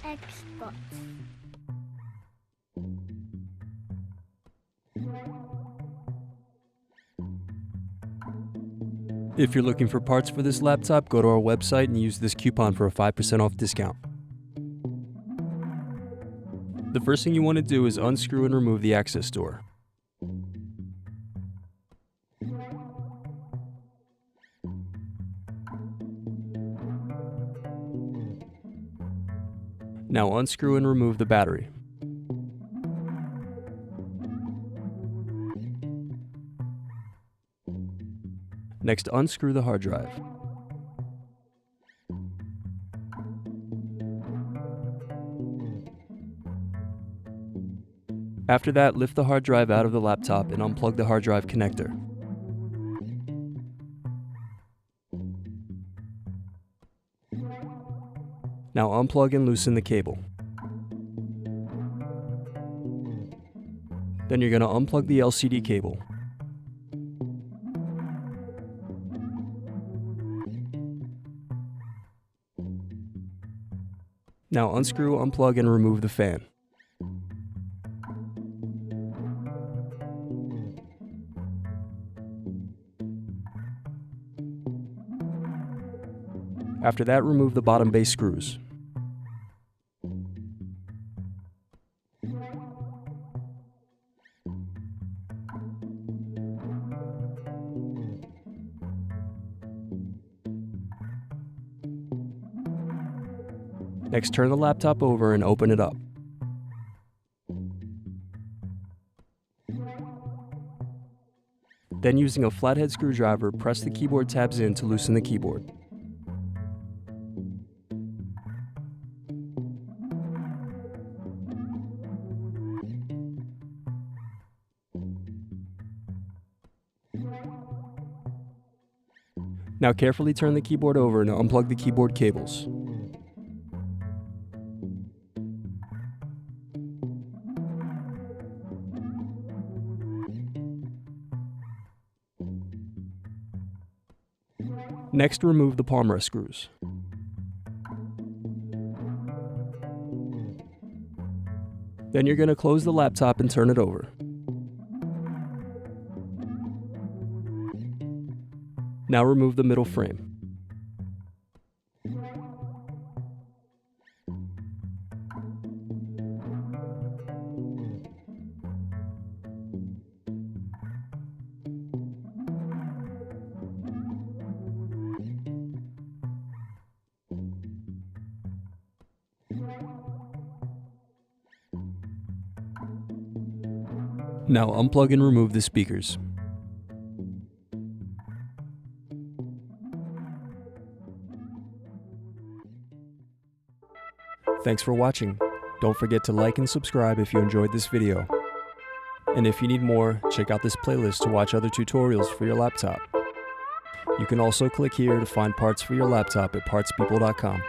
Xbox. If you're looking for parts for this laptop, go to our website and use this coupon for a 5% off discount. The first thing you want to do is unscrew and remove the access door. Now unscrew and remove the battery. Next, unscrew the hard drive. After that, lift the hard drive out of the laptop and unplug the hard drive connector. Now unplug and loosen the cable. Then you're going to unplug the LCD cable. Now unscrew, unplug, and remove the fan. After that, remove the bottom base screws. Next, turn the laptop over and open it up. Then, using a flat head screwdriver, press the keyboard tabs in to loosen the keyboard. Now carefully turn the keyboard over and unplug the keyboard cables. Next, remove the palmrest screws. Then you're going to close the laptop and turn it over. Now remove the middle frame. Now unplug and remove the speakers. Thanks for watching. Don't forget to like and subscribe if you enjoyed this video. And if you need more, check out this playlist to watch other tutorials for your laptop. You can also click here to find parts for your laptop at partspeople.com.